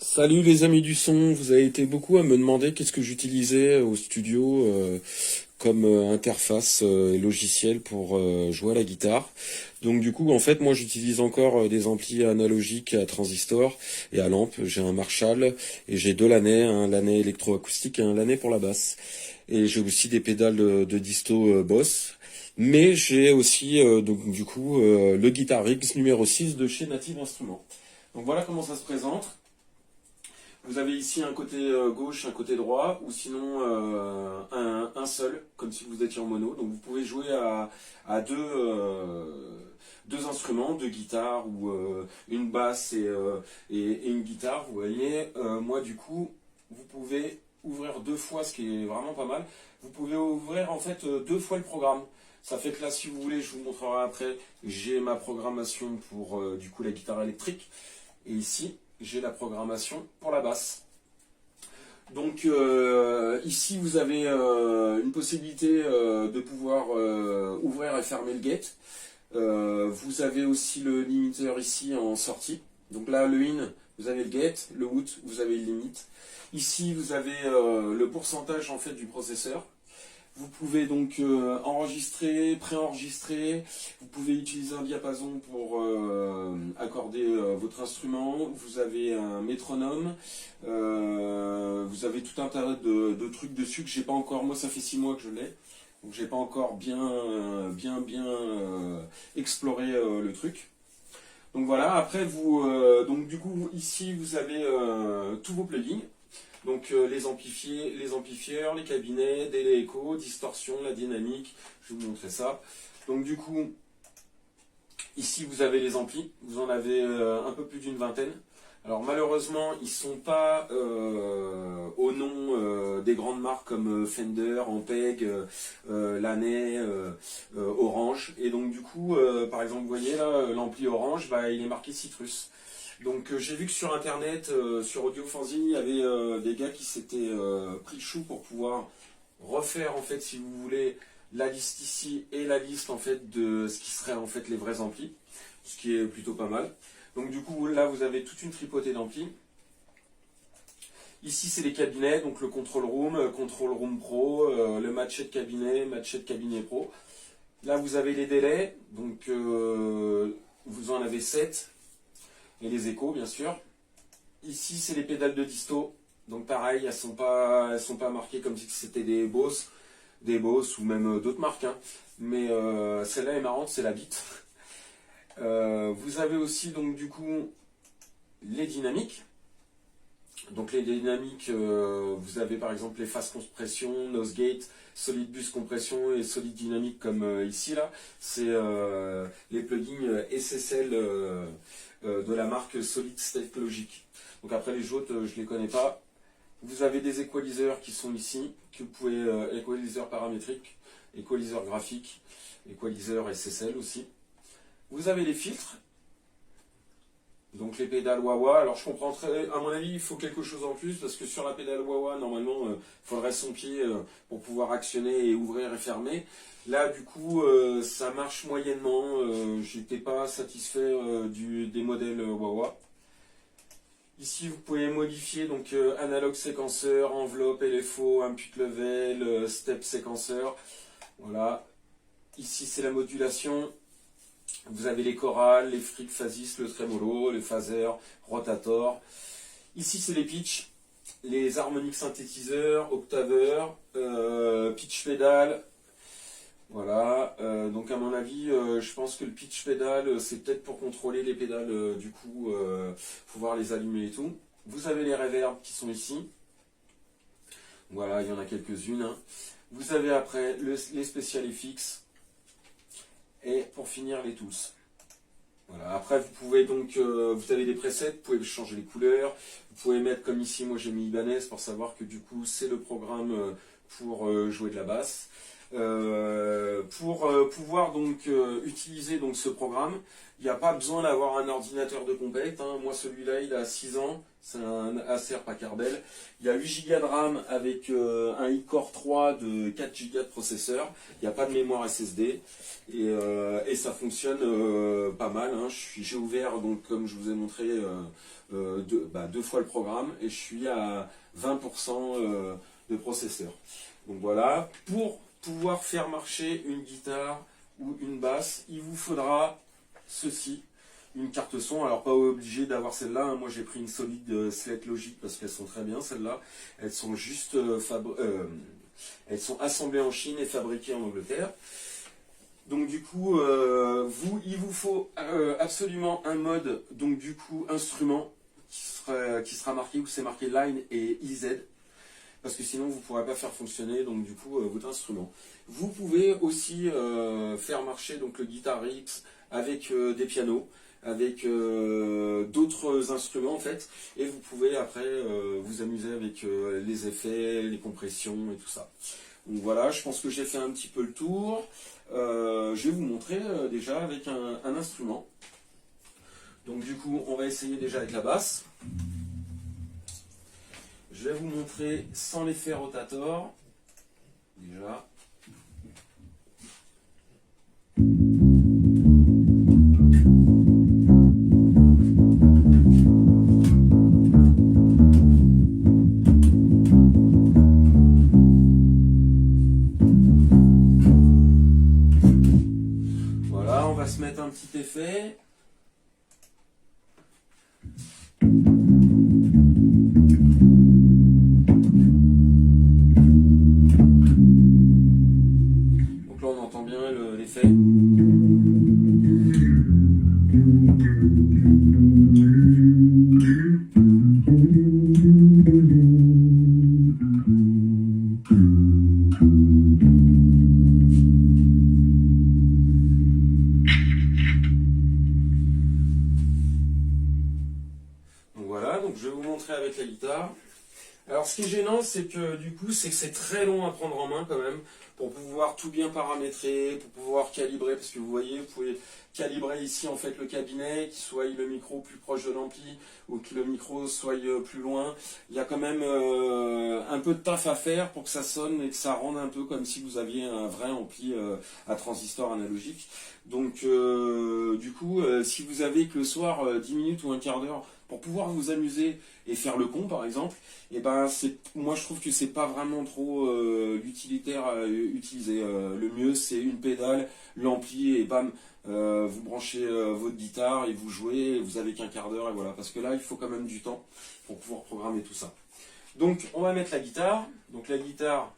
Salut les amis du son, vous avez été beaucoup à me demander qu'est-ce que j'utilisais au studio comme interface et logiciel pour jouer à la guitare. Donc du coup en fait moi j'utilise encore des amplis analogiques à transistor et à lampe. J'ai un Marshall et j'ai deux Laney, un Laney électroacoustique et un Laney pour la basse. Et j'ai aussi des pédales de disto Boss. Mais j'ai aussi donc du coup le Guitar X numéro 6 de chez Native Instruments. Donc voilà comment ça se présente. Vous avez ici un côté gauche, un côté droit, ou sinon un seul, comme si vous étiez en mono. Donc vous pouvez jouer à deux instruments, deux guitares ou une basse et une guitare. Vous voyez, moi du coup, vous pouvez ouvrir deux fois, ce qui est vraiment pas mal. Vous pouvez ouvrir en fait deux fois le programme. Ça fait que là, si vous voulez, je vous montrerai après, j'ai ma programmation pour du coup la guitare électrique. Et ici, j'ai la programmation pour la basse. Donc ici vous avez une possibilité de pouvoir ouvrir et fermer le gate. Vous avez aussi le limiteur ici en sortie. Donc là le in, vous avez le gate, le out, vous avez le limite. Ici vous avez le pourcentage en fait du processeur. Vous pouvez donc enregistrer, préenregistrer. Vous pouvez utiliser un diapason pour accorder votre instrument. Vous avez un métronome. Vous avez tout un tas de trucs dessus que j'ai pas encore. Moi, ça fait 6 mois que je l'ai. Donc, j'ai pas encore bien exploré le truc. Donc voilà. Après, donc du coup, ici, vous avez tous vos plugins. Donc les amplifieurs, les cabinets, délai écho, distorsion, la dynamique, je vais vous montrer ça. Donc du coup, ici vous avez les amplis, vous en avez un peu plus d'une vingtaine. Alors malheureusement, ils ne sont pas au nom des grandes marques comme Fender, Ampeg, Laney, Orange. Et donc du coup, par exemple, vous voyez là, l'ampli Orange, bah, il est marqué Citrus. Donc j'ai vu que sur internet, sur Audio Fanzine, il y avait des gars qui s'étaient pris le chou pour pouvoir refaire en fait, si vous voulez, la liste ici et la liste en fait de ce qui serait en fait les vrais amplis, ce qui est plutôt pas mal. Donc du coup là vous avez toute une tripotée d'amplis. Ici c'est les cabinets, donc le Control Room Pro, le matchet de cabinet Pro. Là vous avez les délais, donc vous en avez 7. Et les échos bien sûr. Ici c'est les pédales de disto, donc pareil, elles sont pas marquées comme si c'était des Boss ou même d'autres marques, hein. Mais celle-là est marrante, c'est la Beat. Vous avez aussi donc du coup les dynamiques. Donc les dynamiques, vous avez par exemple les phase compression, nose gate, solid bus compression et solid dynamique comme ici là. C'est les plugins SSL de la marque Solid State Logic. Donc après les autres, je ne les connais pas. Vous avez des equalizers qui sont ici, que vous pouvez equalizer paramétrique, equalizer graphique, equalizer SSL aussi. Vous avez les filtres. Donc les pédales wah-wah, alors je comprends très, à mon avis il faut quelque chose en plus parce que sur la pédale wah-wah normalement il faudrait son pied pour pouvoir actionner et ouvrir et fermer. Là du coup ça marche moyennement, j'étais pas satisfait des modèles wah-wah. Ici vous pouvez modifier donc analog séquenceur, enveloppe, LFO, input level, step séquenceur. Voilà. Ici c'est la modulation. Vous avez les chorales, les freak phasis, le tremolo, les phasers, rotator. Ici, c'est les pitch, les harmoniques synthétiseurs, octaveurs, pitch pedal. Voilà. Donc, à mon avis, je pense que le pitch pedal, c'est peut-être pour contrôler les pédales, du coup, pouvoir les allumer et tout. Vous avez les reverbs qui sont ici. Voilà, il y en a quelques-unes, hein. Vous avez après les Special FX. Et pour finir les tools. Voilà. Après vous pouvez donc, vous avez des presets, vous pouvez changer les couleurs, vous pouvez mettre comme ici, moi j'ai mis Ibanez pour savoir que du coup c'est le programme pour jouer de la basse. Pour pouvoir donc utiliser donc ce programme, il n'y a pas besoin d'avoir un ordinateur de compète, hein. Moi celui-là il a 6 ans, c'est un Acer Packard Bell. Il y a 8 Go de RAM avec un iCore 3 de 4 Go de processeur. Il n'y a pas de mémoire SSD et ça fonctionne pas mal, hein. J'ai ouvert donc comme je vous ai montré deux fois le programme et je suis à 20% de processeur. Donc voilà, pour pouvoir faire marcher une guitare ou une basse, il vous faudra ceci, une carte son. Alors pas obligé d'avoir celle-là, hein. Moi j'ai pris une solide Slate Logic parce qu'elles sont très bien celles-là. Elles sont juste elles sont assemblées en Chine et fabriquées en Angleterre. Donc du coup, il vous faut absolument un mode, donc du coup instrument qui sera marqué, où c'est marqué Line et IZ. Parce que sinon vous ne pourrez pas faire fonctionner donc du coup votre instrument. Vous pouvez aussi faire marcher donc le Guitar X avec des pianos, avec d'autres instruments en fait, et vous pouvez après vous amuser avec les effets, les compressions et tout ça. Donc voilà, je pense que j'ai fait un petit peu le tour. Je vais vous montrer déjà avec un instrument. Donc du coup on va essayer déjà avec la basse. Je vais vous montrer sans l'effet rotator, déjà. Voilà, on va se mettre un petit effet. L'effet. Donc voilà, donc je vais vous montrer avec la guitare. Alors ce qui est gênant, c'est que du coup, c'est très long à prendre en main quand même, pour pouvoir tout bien paramétrer, pour pouvoir calibrer, parce que vous voyez, vous pouvez calibrer ici en fait le cabinet, qui soit le micro plus proche de l'ampli, ou que le micro soit plus loin. Il y a quand même un peu de taf à faire pour que ça sonne et que ça rende un peu comme si vous aviez un vrai ampli à transistor analogique. Donc du coup, si vous avez que le soir 10 minutes ou un quart d'heure pour pouvoir vous amuser et faire le con par exemple, et ben moi je trouve que c'est pas vraiment trop utilitaire à utiliser. Le mieux c'est une pédale, l'ampli et bam, vous branchez votre guitare et vous jouez, et vous avez qu'un quart d'heure et voilà, parce que là il faut quand même du temps pour pouvoir programmer tout ça. Donc on va mettre la guitare, donc la guitare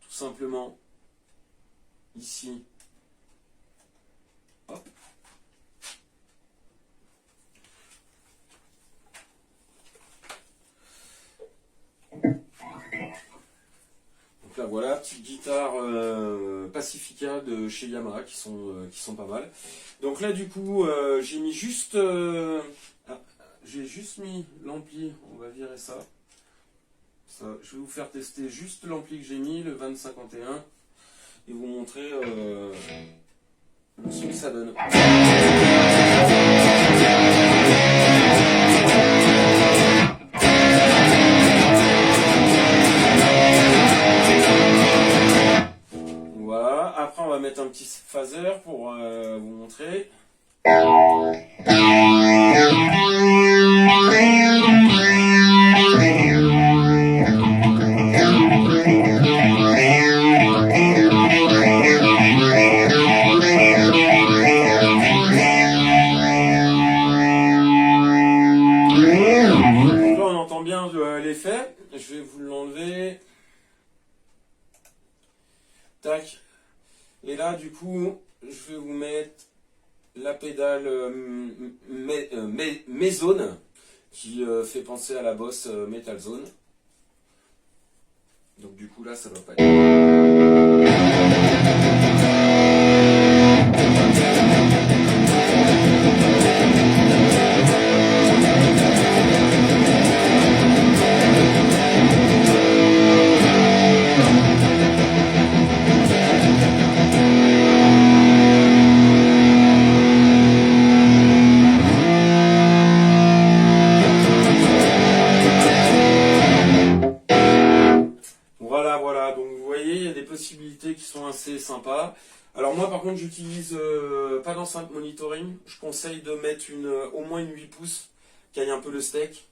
tout simplement ici, hop. Donc là voilà, petite guitare Pacifica de chez Yamaha qui sont pas mal. Donc là du coup j'ai mis juste j'ai juste mis l'ampli, on va virer ça. Je vais vous faire tester juste l'ampli que j'ai mis, le 2051, et vous montrer le son que ça donne. Voilà, après on va mettre un petit phaser pour vous montrer. Là on entend bien l'effet, je vais vous l'enlever. Tac. Et là du coup je vais vous mettre la pédale Mezone qui fait penser à la Boss Metal Zone. Donc du coup là ça va pas être... sont assez sympas. Alors moi par contre j'utilise pas d'enceinte monitoring, je conseille de mettre au moins une 8 pouces qui aille un peu le steak.